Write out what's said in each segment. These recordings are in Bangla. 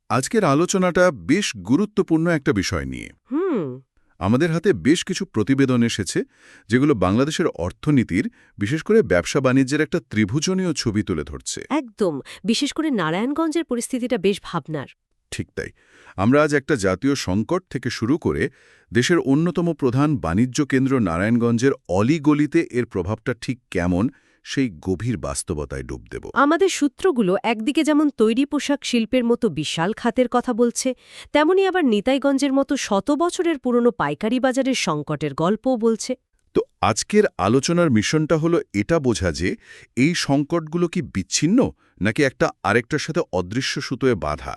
আজকের আলোচনাটা বেশ গুরুত্বপূর্ণ একটা বিষয় নিয়ে। আমাদের হাতে বেশ কিছু প্রতিবেদন এসেছে যেগুলো বাংলাদেশের অর্থনীতির, বিশেষ করে ব্যবসা বাণিজ্যের একটা ত্রিভুজনীয় ছবি তুলে ধরছে। একদম, বিশেষ করে নারায়ণগঞ্জের পরিস্থিতিটা বেশ ভাবনার। ঠিক তাই। আমরা আজ একটা জাতীয় সংকট থেকে শুরু করে দেশের অন্যতম প্রধান বাণিজ্য কেন্দ্র নারায়ণগঞ্জের অলিগলিতে এর প্রভাবটা ঠিক কেমন, সেই গভীর বাস্তবতায় ডুব দেব। আমাদের সূত্রগুলো একদিকে যেমন তৈরি পোশাক শিল্পের মতো বিশাল খাতের কথা বলছে, তেমনি আবার নিতাইগঞ্জের মতো শত বছরের পুরনো পাইকারি বাজারের সংকটের গল্পও বলছে। তো আজকের আলোচনার মিশনটা হলো এটা বোঝা যে এই সংকটগুলো কি বিচ্ছিন্ন, নাকি একটা আরেকটার সাথে অদৃশ্য সুতোয় বাঁধা।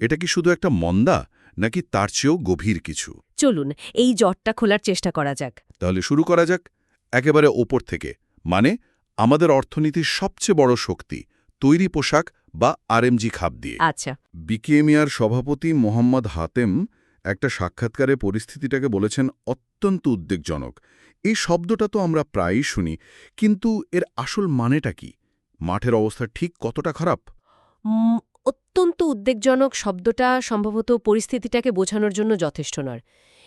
এটা কি শুধু একটা মন্দা, নাকি তার চেয়েও গভীর কিছু? চলুন এই জটটা খোলার চেষ্টা করা যাক। তাহলে শুরু করা যাক একেবারে ওপর থেকে, মানে আমাদের অর্থনীতির সবচেয়ে বড় শক্তি তৈরি পোশাক বা আরএমজি খাপ দিয়ে। আচ্ছা। বিকেএমইআর সভাপতি মোহাম্মদ হাতেম একটা সাক্ষাৎকারে পরিস্থিতিটাকে বলেছেন অত্যন্ত উদ্বেগজনক। এই শব্দটা তো আমরা প্রায়ই শুনি, কিন্তু এর আসল মানেটা কি? মাঠের অবস্থা ঠিক কতটা খারাপ? উম, অত্যন্ত উদ্বেগজনক শব্দটা সম্ভবত পরিস্থিতিটাকে বোঝানোর জন্য যথেষ্ট নয়।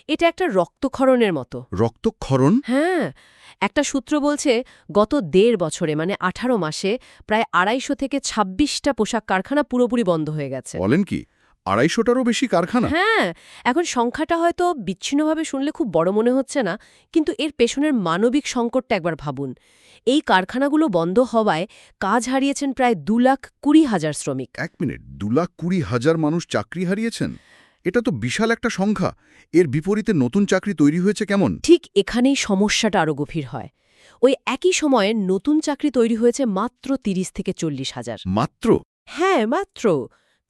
এটা একটা রক্তক্ষরণের মতো। রক্তক্ষরণ? হ্যাঁ, একটা সূত্র বলছে গত ১.৫ বছরে মানে ১৮ মাসে প্রায় ২৫০ থেকে ২৬টা পোশাক কারখানা পুরোপুরি বন্ধ হয়ে গেছে। বলেন কি? ২৫০টারও বেশি কারখানা? হ্যাঁ, এখন সংখ্যাটা হয়তো বিচ্ছিন্নভাবে শুনলে খুব বড় মনে হচ্ছে না, কিন্তু এর পেছনের মানবিক সংকটটা একবার ভাবুন। এই কারখানাগুলো বন্ধ হওয়ায় কাজ হারিয়েছেন প্রায় ২,২০,০০০ শ্রমিক। ১ মিনিট, ২,২০,০০০ মানুষ চাকরি হারিয়েছেন? এটা তো বিশাল একটা সংখ্যা। এর বিপরীতে নতুন চাকরি তৈরি হয়েছে কেমন? ঠিক এখানেই সমস্যাটা আরও গভীর হয়। ওই একই সময়ে নতুন চাকরি তৈরি হয়েছে মাত্র ৩০ থেকে ৪০,০০০। মাত্র? হ্যাঁ, মাত্র।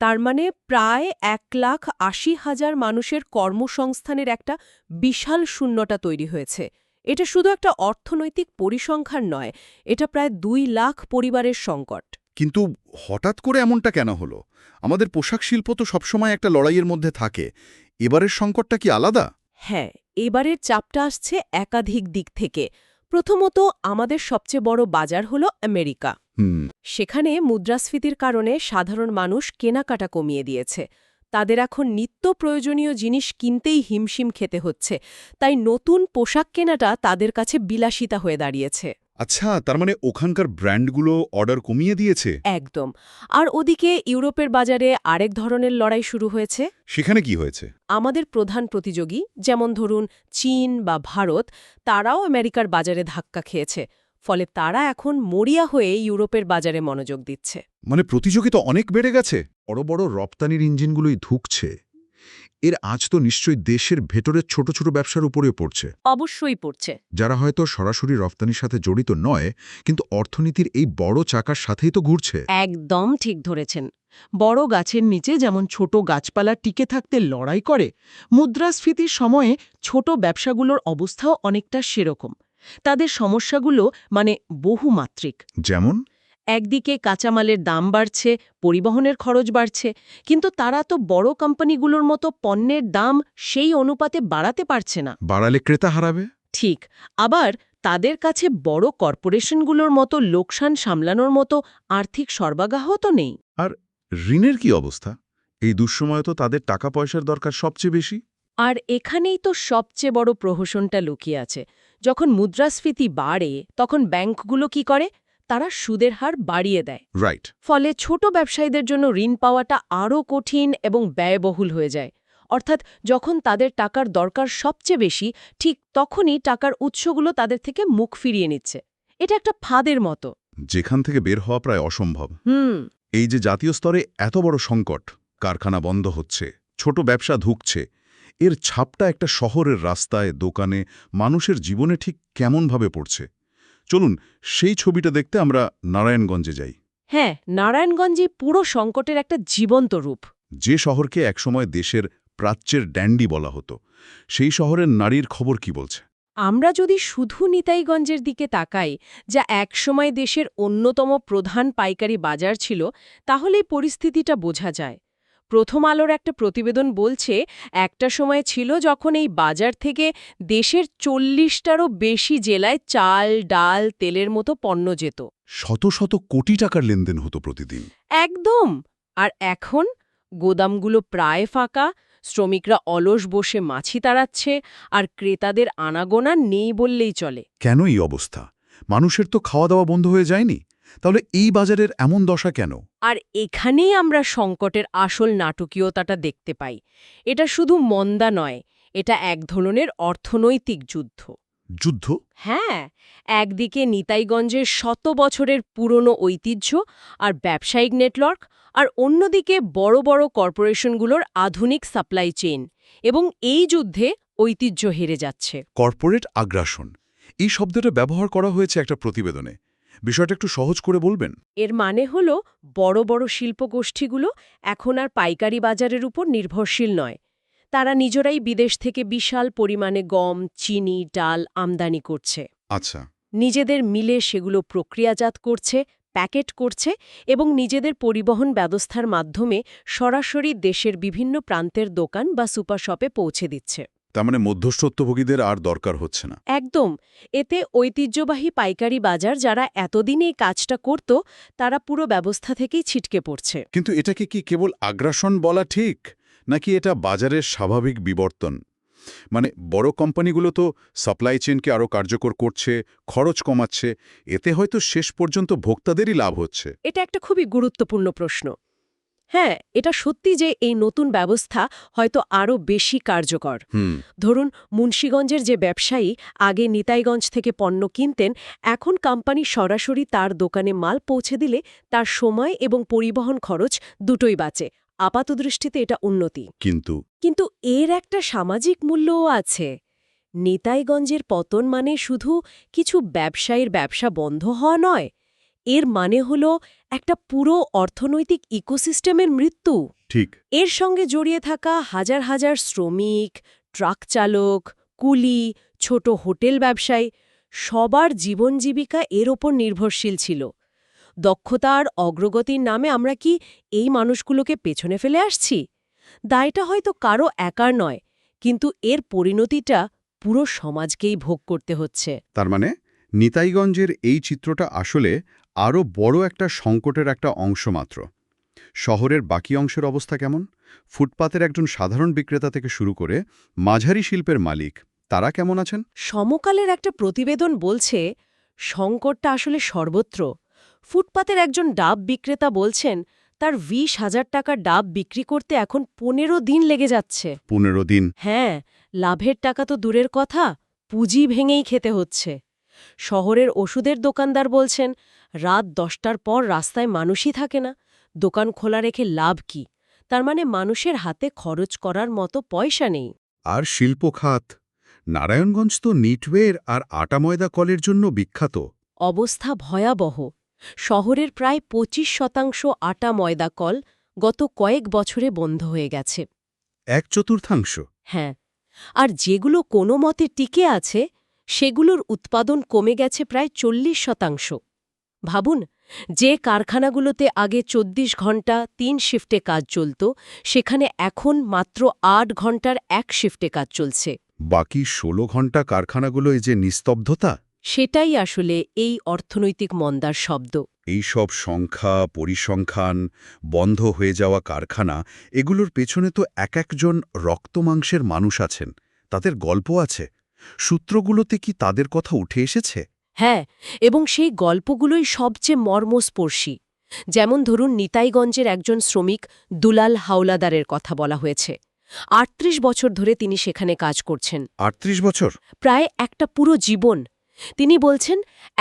তার মানে প্রায় ১,৮০,০০০ মানুষের কর্মসংস্থানের একটা বিশাল শূন্যতা তৈরি হয়েছে। এটা শুধু একটা অর্থনৈতিক পরিসংখ্যান নয়, এটা প্রায় ২ লাখ পরিবারের সংকট। কিন্তু হঠাৎ করে এমনটা কেন হলো? আমাদের পোশাক শিল্প তো সবসময় একটা লড়াইয়ের মধ্যে থাকে। এবারের সংকটটা কি আলাদা? হ্যাঁ, এবারের চাপটা আসছে একাধিক দিক থেকে। প্রথমত, আমাদের সবচেয়ে বড় বাজার হলো আমেরিকা। হুম। সেখানে মুদ্রাস্ফীতির কারণে সাধারণ মানুষ কেনাকাটা কমিয়ে দিয়েছে। তাদের এখন নিত্য প্রয়োজনীয় জিনিস কিনতেই হিমশিম খেতে হচ্ছে, তাই নতুন পোশাক কেনাটা তাদের কাছে বিলাসিতা হয়ে দাঁড়িয়েছে। আচ্ছা, তার মানে ওখানকার ব্র্যান্ডগুলো অর্ডার কমিয়ে দিয়েছে? একদম। আর ওদিকে ইউরোপের বাজারে আরেক ধরনের লড়াই শুরু হয়েছে। সেখানে কি হয়েছে? আমাদের প্রধান প্রতিযোগী, যেমন ধরুন চীন বা ভারত, তারাও আমেরিকার বাজারে ধাক্কা খেয়েছে। ফলে তারা এখন মরিয়া হয়ে ইউরোপের বাজারে মনোযোগ দিচ্ছে। মানে প্রতিযোগিতা অনেক বেড়ে গেছে। বড় বড় রপ্তানির ইঞ্জিনগুলোই ধুঁকছে। এর আঁচ তো নিশ্চয়ই দেশের ভেতরের ছোট ছোট ব্যবসার উপরেও পড়ছে, অবশ্যই পড়ছে। যারা হয়তো সরাসরি রপ্তানির সাথে জড়িত নয়, কিন্তু অর্থনীতির এই বড় চাকার সাথেই তো ঘুরছে। একদম ঠিক ধরেছেন। বড় গাছের নিচে যেমন ছোট গাছপালা টিকে থাকতে লড়াই করে, মুদ্রাস্ফীতির সময়ে ছোট ব্যবসাগুলোর অবস্থাও অনেকটা সেরকম। তাদের সমস্যাগুলো মানে বহুমাত্রিক। যেমন? একদিকে কাঁচামালের দাম বাড়ছে, পরিবহনের খরচ বাড়ছে, কিন্তু তারা তো বড় কোম্পানিগুলোর মতো পণ্যের দাম সেই অনুপাতে বাড়াতে পারছে না। বাড়ালে ক্রেতা হারাবে। ঠিক। আবার তাদের কাছে বড় কর্পোরেশনগুলোর মতো লোকসান সামলানোর মতো আর্থিক সরবরাহ তো নেই। আর ঋণের কি অবস্থা? এই দুঃসময়ে তো তাদের টাকা পয়সার দরকার সবচেয়ে বেশি। আর এখানেই তো সবচেয়ে বড় প্রহসনটা লুকিয়ে আছে। যখন মুদ্রাস্ফীতি বাড়ে, তখন ব্যাংকগুলো কি করে? তারা সুদের হার বাড়িয়ে দেয়। রাইট। ফলে ছোট ব্যবসায়ীদের জন্য ঋণ পাওয়াটা আরও কঠিন এবং ব্যয়বহুল হয়ে যায়। অর্থাৎ যখন তাদের টাকার দরকার সবচেয়ে বেশি, ঠিক তখনই টাকার উৎসগুলো তাদের থেকে মুখ ফিরিয়ে নিচ্ছে। এটা একটা ফাঁদের মতো। যেখান থেকে বের হওয়া প্রায় অসম্ভব। হুম। এই যে জাতীয় স্তরে এত বড় সংকট, কারখানা বন্ধ হচ্ছে, ছোট ব্যবসা ধুঁকছে, এর ছাপটা একটা শহরের রাস্তায়, দোকানে, মানুষের জীবনে ঠিক কেমনভাবে পড়ছে? চলুন সেই ছবিটা দেখতে আমরা নারায়ণগঞ্জে যাই। হ্যাঁ, নারায়ণগঞ্জে পুরো সংকটের একটা জীবন্ত রূপ। যে শহরকে একসময় দেশের প্রাচ্যের ড্যান্ডি বলা হতো, সেই শহরের নারীর খবর কি বলছে? আমরা যদি শুধু নিতাইগঞ্জের দিকে তাকাই, যা একসময় দেশের অন্যতম প্রধান পাইকারি বাজার ছিল, তাহলেই পরিস্থিতিটা বোঝা যায়। প্রথম আলোর একটা প্রতিবেদন বলছে, একটা সময় ছিল যখন এই বাজার থেকে দেশের ৪০টারও বেশি জেলায় চাল, ডাল, তেলের মতো পণ্য যেত। শত শত কোটি টাকার লেনদেন হতো প্রতিদিন। একদম। আর এখন গোদামগুলো প্রায় ফাঁকা, শ্রমিকরা অলস বসে মাছি তাড়াচ্ছে, আর ক্রেতাদের আনাগোনা নেই বললেই চলে। কেন এই অবস্থা? মানুষের তো খাওয়া দাওয়া বন্ধ হয়ে যায়নি, তাহলে এই বাজারের এমন দশা কেন? আর এখানেই আমরা সংকটের আসল নাটকীয়তাটা দেখতে পাই। এটা শুধু মন্দা নয়, এটা এক ধরনের অর্থনৈতিক যুদ্ধ। যুদ্ধ? হ্যাঁ, একদিকে নিতাইগঞ্জের শত বছরের পুরনো ঐতিহ্য আর ব্যবসায়িক নেটওয়ার্ক, আর অন্যদিকে বড় বড় কর্পোরেশনগুলোর আধুনিক সাপ্লাই চেইন, এবং এই যুদ্ধে ঐতিহ্য হেরে যাচ্ছে। কর্পোরেট আগ্রাসন, এই শব্দটা ব্যবহার করা হয়েছে একটা প্রতিবেদনে। বিষয়টা একটু সহজ করে বলবেন? এর মানে হল বড় বড় শিল্পগোষ্ঠীগুলো এখন আর পাইকারি বাজারের উপর নির্ভরশীল নয়। তারা নিজেরাই বিদেশ থেকে বিশাল পরিমাণে গম, চিনি, ডাল আমদানি করছে। আচ্ছা। নিজেদের মিলে সেগুলো প্রক্রিয়াজাত করছে, প্যাকেট করছে এবং নিজেদের পরিবহন ব্যবস্থার মাধ্যমে সরাসরি দেশের বিভিন্ন প্রান্তের দোকান বা সুপার শপে পৌঁছে দিচ্ছে। তার মানে মধ্যস্থত্বভোগীদের আর দরকার হচ্ছে না। একদম। এতে ঐতিহ্যবাহী পাইকারি বাজার যারা এতদিন এই কাজটা করত, তারা পুরো ব্যবস্থা থেকেই ছিটকে পড়ছে। কিন্তু এটাকে কি কেবল আগ্রাসন বলা ঠিক, নাকি এটা বাজারের স্বাভাবিক বিবর্তন? মানে বড় কোম্পানিগুলো তো সাপ্লাই চেইনকে আরও কার্যকর করছে, খরচ কমাচ্ছে, এতে হয়তো শেষ পর্যন্ত ভোক্তাদেরই লাভ হচ্ছে। এটা একটা খুবই গুরুত্বপূর্ণ প্রশ্ন। হ্যাঁ, এটা সত্যি যে এই নতুন ব্যবস্থা হয়তো আরও বেশি কার্যকর। ধরুন, মুন্সিগঞ্জের যে ব্যবসায়ী আগে নিতাইগঞ্জ থেকে পণ্য কিনতেন, এখন কোম্পানি সরাসরি তার দোকানে মাল পৌঁছে দিলে তার সময় এবং পরিবহন খরচ দুটোই বাঁচে। আপাতদৃষ্টিতে এটা উন্নতি। কিন্তু এর একটা সামাজিক মূল্যও আছে। নিতাইগঞ্জের পতন মানে শুধু কিছু ব্যবসায়ীর ব্যবসা বন্ধ হওয়া নয়, এর মানে হল একটা পুরো অর্থনৈতিক ইকোসিস্টেমের মৃত্যু। ঠিক। এর সঙ্গে জড়িয়ে থাকা হাজার হাজার শ্রমিক, ট্রাক চালক, কুলি, ছোট হোটেল ব্যবসায়ী, সবার জীবন জীবিকা এর ওপর নির্ভরশীল ছিল। দক্ষতা আর অগ্রগতির নামে আমরা কি এই মানুষগুলোকে পেছনে ফেলে আসছি? দায়টা হয়তো কারো একার নয়, কিন্তু এর পরিণতিটা পুরো সমাজকেই ভোগ করতে হচ্ছে। তার মানে নিতাইগঞ্জের এই চিত্রটা আসলে আরও বড় একটা সংকটের একটা অংশ মাত্র। শহরের বাকি অংশের অবস্থা কেমন? ফুটপাতের একজন সাধারণ বিক্রেতা থেকে শুরু করে মাঝারি শিল্পের মালিক, তারা কেমন আছেন? সমকালের একটা প্রতিবেদন বলছে সংকটটা আসলে সর্বত্র। ফুটপাতের একজন ডাব বিক্রেতা বলছেন তার 20,000 টাকার ডাব বিক্রি করতে এখন 15 দিন লেগে যাচ্ছে। 15 দিন? হ্যাঁ, লাভের টাকা তো দূরের কথা, পুঁজি ভেঙেই খেতে হচ্ছে। শহরের ওষুধের দোকানদার বলছেন রাত 10টার পর রাস্তায় মানুষই থাকে না, দোকান খোলা রেখে লাভ কি? তার মানে মানুষের হাতে খরচ করার মতো পয়সা নেই। আর শিল্প খাত? নারায়ণগঞ্জ তো নিটওয়ের আর আটা ময়দা কলের জন্য বিখ্যাত। অবস্থা ভয়াবহ। শহরের প্রায় 25% আটা ময়দা কল গত কয়েক বছরে বন্ধ হয়ে গেছে। 1/4? হ্যাঁ, আর যেগুলো কোনো মতে টিকে আছে সেগুলোর উৎপাদন কমে গেছে প্রায় 40%। ভাবুন, যে কারখানাগুলোতে আগে 24 ঘন্টা 3 শিফটে কাজ চলত, সেখানে এখন মাত্র 8 ঘন্টার এক শিফটে কাজ চলছে। বাকি 16 ঘন্টা কারখানাগুলোয় যে নিস্তব্ধতা, সেটাই আসলে এই অর্থনৈতিক মন্দার শব্দ। এই সব সংখ্যা, পরিসংখ্যান, বন্ধ হয়ে যাওয়া কারখানা, এগুলোর পেছনে তো এক একজন রক্তমাংসের মানুষ আছেন, তাদের গল্প আছে। সূত্রগুলোতে কি তাদের কথা উঠে এসেছে? হ্যাঁ, এবং সেই গল্পগুলোই সবচেয়ে মর্মস্পর্শী। যেমন ধরুন, নিতাইগঞ্জের একজন শ্রমিক দুলাল হাওলাদারের কথা বলা হয়েছে। 38 বছর ধরে তিনি সেখানে কাজ করছেন। 38 বছর? প্রায় একটা পুরো জীবন। তিনি বলছেন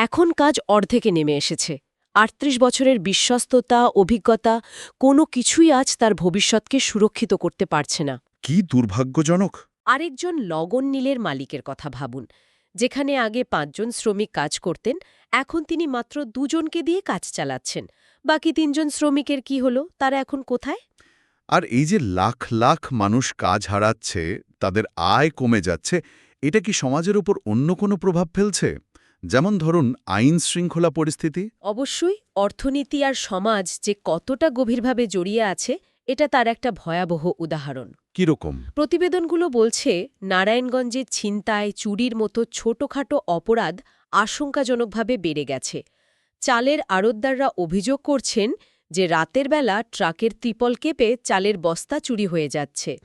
এখন কাজ অর্ধেকে নেমে এসেছে। 38 বছরের বিশ্বস্ততা, অভিজ্ঞতা, কোনো কিছুই আজ তার ভবিষ্যৎকে সুরক্ষিত করতে পারছে না। কি দুর্ভাগ্যজনক। আরেকজন লগন নীলের মালিকের কথা ভাবুন। যেখানে আগে 5 জন শ্রমিক কাজ করতেন, এখন তিনি মাত্র 2 জনকে দিয়ে কাজ চালাচ্ছেন। বাকি 3 জন শ্রমিকের কি হলো? তারা এখন কোথায়? আর এই যে লাখ লাখ মানুষ কাজ হারাচ্ছে, তাদের আয় কমে যাচ্ছে, এটা কি সমাজের উপর অন্য কোনো প্রভাব ফেলছে? যেমন ধরুন আইন শৃঙ্খলা পরিস্থিতি? অবশ্যই। অর্থনীতি আর সমাজ যে কতটা গভীরভাবে জড়িয়ে আছে, এটা তার একটা ভয়াবহ উদাহরণ। কিরকম? প্রতিবেদনগুলো বলছে নারায়ণগঞ্জে ছিনতাই, চুরির মতো ছোটখাটো অপরাধ আশঙ্কাজনকভাবে বেড়ে গেছে। চালের আড়তদাররা অভিযোগ করছেন যে রাতের বেলা ট্রাকের ত্রিপল কেঁপে চালের বস্তা চুরি হয়ে যাচ্ছে।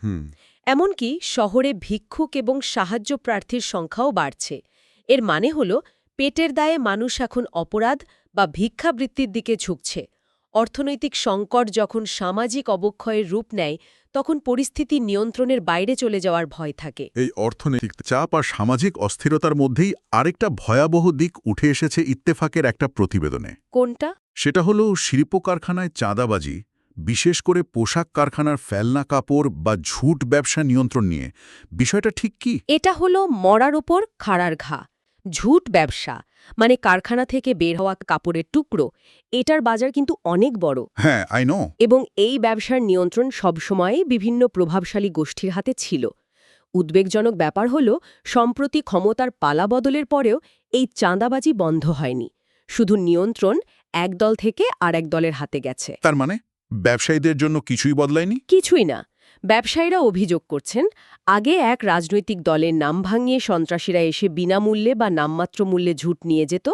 এমনকি শহরে ভিক্ষুক এবং সাহায্য প্রার্থীর সংখ্যাও বাড়ছে। এর মানে হল পেটের দায়ে মানুষ এখন অপরাধ বা ভিক্ষাবৃত্তির দিকে ঝুঁকছে। অর্থনৈতিক সংকট যখন সামাজিক অবক্ষয়ের রূপ নেয় তখন পরিস্থিতি নিয়ন্ত্রণের বাইরে চলে যাওয়ার ভয় থাকে। এই অর্থনৈতিক চাপ আর সামাজিক অস্থিরতার মধ্যেই আরেকটা ভয়াবহ দিক উঠে এসেছে ইত্তেফাকের একটা প্রতিবেদনে। কোনটা? সেটা হল শিল্প কারখানায় চাঁদাবাজি, বিশেষ করে পোশাক কারখানার ফেলনা কাপড় বা ঝুট ব্যবসা নিয়ন্ত্রণ নিয়ে। বিষয়টা ঠিক কি? এটা হলো মরার ওপর খাড়ার ঘা। ঝুট ব্যবসা মানে কারখানা থেকে বের হওয়া কাপড়ের টুকরো, এটার বাজার কিন্তু অনেক বড়। হ্যাঁ, আই নো। এবং এই ব্যবসার নিয়ন্ত্রণ সবসময়ই বিভিন্ন প্রভাবশালী গোষ্ঠীর হাতে ছিল। উদ্বেগজনক ব্যাপার হল সম্প্রতি ক্ষমতার পালাবদলের পরেও এই চাঁদাবাজি বন্ধ হয়নি। শুধু নিয়ন্ত্রণ এক দল থেকে আরেক দলের হাতে গেছে। তার মানে ব্যবসায়ীদের জন্য কিছুই বদলায়নি? কিছুই না। ব্যবসায়ীরা অভিযোগ করছেন, আগে এক রাজনৈতিক দলের নাম ভাঙিয়ে সন্ত্রাসীরা এসে বিনামূল্যে বা নামমাত্র মূল্যে ঝুট নিয়ে যেত,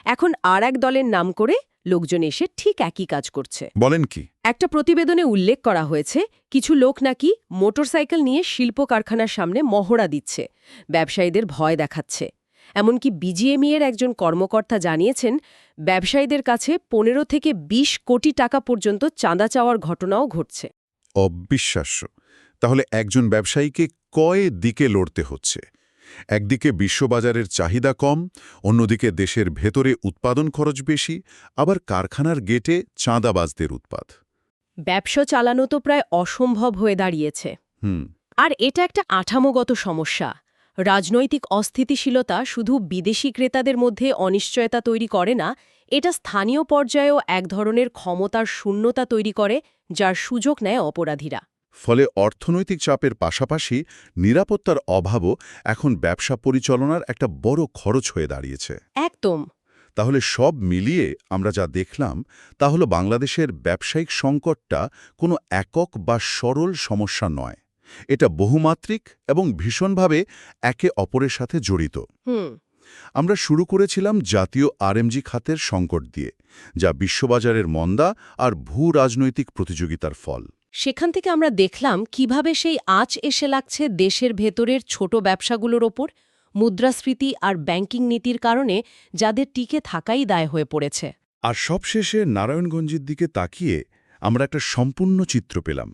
এখন আর এক দলের নাম করে লোকজন এসে ঠিক একই কাজ করছে। বলেন কি? একটা প্রতিবেদনে উল্লেখ করা হয়েছে কিছু লোক নাকি মোটরসাইকেল নিয়ে শিল্প কারখানার সামনে মহড়া দিচ্ছে, ব্যবসায়ীদের ভয় দেখাচ্ছে। এমনকি বিজিএমইএর একজন কর্মকর্তা জানিয়েছেন ব্যবসায়ীদের কাছে 15 থেকে 20 কোটি টাকা পর্যন্ত চাঁদা চাওয়ার ঘটনাও ঘটছে। অবিশ্বাস্য। তাহলে একজন ব্যবসায়ীকে কয় দিকে লড়তে হচ্ছে? একদিকে বিশ্ববাজারের চাহিদা কম, অন্যদিকে দেশের ভেতরে উৎপাদন খরচ বেশি, আবার কারখানার গেটে চাঁদাবাজদের উৎপাত। ব্যবসা চালানো তো প্রায় অসম্ভব হয়ে দাঁড়িয়েছে। আর এটা একটা আঠামোগত সমস্যা। রাজনৈতিক অস্থিতিশীলতা শুধু বিদেশি ক্রেতাদের মধ্যে অনিশ্চয়তা তৈরি করে না, এটা স্থানীয় পর্যায়েও এক ধরনের ক্ষমতার শূন্যতা তৈরি করে, যার সুযোগ নেয় অপরাধীরা। ফলে অর্থনৈতিক চাপের পাশাপাশি নিরাপত্তার অভাবও এখন ব্যবসা পরিচালনার একটা বড় খরচ হয়ে দাঁড়িয়েছে। একদম। তাহলে সব মিলিয়ে আমরা যা দেখলাম তা হলো বাংলাদেশের ব্যবসায়িক সংকটটা কোনো একক বা সরল সমস্যা নয়। এটা বহুমাত্রিক এবং ভীষণভাবে একে অপরের সাথে জড়িত। আমরা শুরু করেছিলাম জাতীয় আরএমজি খাতের সংকট দিয়ে, যা বিশ্ববাজারের মন্দা আর ভূ-রাজনৈতিক প্রতিযোগিতার ফল। সেখান থেকে আমরা দেখলাম কিভাবে সেই আঁচ এসে লাগছে দেশের ভেতরের ছোট ব্যবসাগুলোর ওপর, মুদ্রাস্ফীতি আর ব্যাংকিং নীতির কারণে যাদের টিকে থাকাই দায় হয়ে পড়েছে। আর সবশেষে নারায়ণগঞ্জের দিকে তাকিয়ে আমরা একটা সম্পূর্ণ চিত্র পেলাম,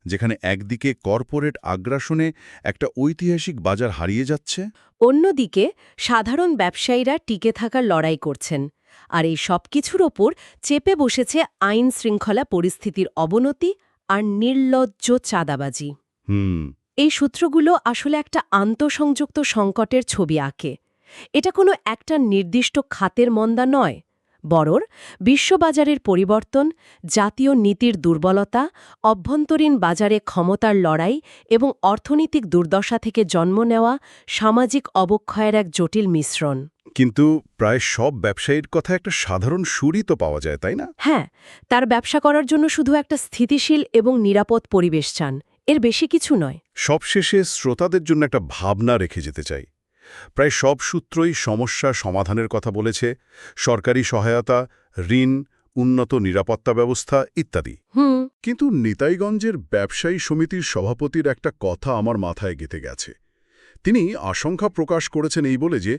যেখানে একদিকে কর্পোরেট আগ্রাসনে একটা ঐতিহাসিক বাজার হারিয়ে যাচ্ছে, অন্যদিকে সাধারণ ব্যবসায়ীরা টিকে থাকার লড়াই করছেন। আর এই সব কিছুর ওপর চেপে বসেছে আইন শৃঙ্খলা পরিস্থিতির অবনতি আর নির্লজ্জ চাঁদাবাজি। এই সূত্রগুলো আসলে একটা আন্তঃসংযুক্ত সংকটের ছবি আঁকে। এটা কোনো একটা নির্দিষ্ট খাতের মন্দা নয়, বরং বিশ্ববাজারের পরিবর্তন, জাতীয় নীতির দুর্বলতা, অভ্যন্তরীণ বাজারে ক্ষমতার লড়াই এবং অর্থনৈতিক দুর্দশা থেকে জন্ম নেওয়া সামাজিক অবক্ষয়ের এক জটিল মিশ্রণ। কিন্তু প্রায় সব ব্যবসায়ীর কথা একটা সাধারণ সুরই তো পাওয়া যায়, তাই না? হ্যাঁ, তার ব্যবসা করার জন্য শুধু একটা স্থিতিশীল এবং নিরাপদ পরিবেশ চান, এর বেশি কিছু নয়। সবশেষে শ্রোতাদের জন্য একটা ভাবনা রেখে যেতে চাই। প্রায় সব সূত্রই সমস্যা সমাধানের কথা বলেছে, সরকারি সহায়তা, ঋণ, উন্নত নিরাপত্তা ব্যবস্থা ইত্যাদি। কিন্তু নিতাইগঞ্জের ব্যবসায়ী সমিতির সভাপতির একটা কথা আমার মাথায় গেঁথে গেছে। তিনি আশঙ্কা প্রকাশ করেছেন এই বলে যে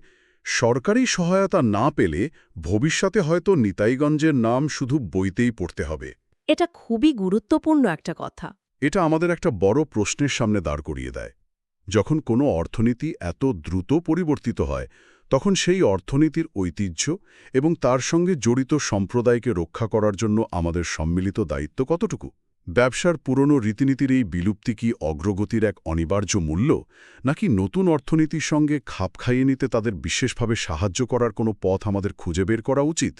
সরকারি সহায়তা না পেলে ভবিষ্যতে হয়তো নিতাইগঞ্জের নাম শুধু বইতেই পড়তে হবে। এটা খুবই গুরুত্বপূর্ণ একটা কথা। এটা আমাদের একটা বড় প্রশ্নের সামনে দাঁড় করিয়ে দেয়। যখন কোনো অর্থনীতি এত দ্রুত পরিবর্তিত হয়, তখন সেই অর্থনীতির ঐতিহ্য এবং তার সঙ্গে জড়িত সম্প্রদায়কে রক্ষা করার জন্য আমাদের সম্মিলিত দায়িত্ব কতটুকু? ব্যবসার পুরনো রীতিনীতির এই বিলুপ্তি কি অগ্রগতির এক অনিবার্য মূল্য, নাকি নতুন অর্থনীতির সঙ্গে খাপ খাইয়ে নিতে তাদের বিশেষভাবে সাহায্য করার কোনো পথ আমাদের খুঁজে বের করা উচিত?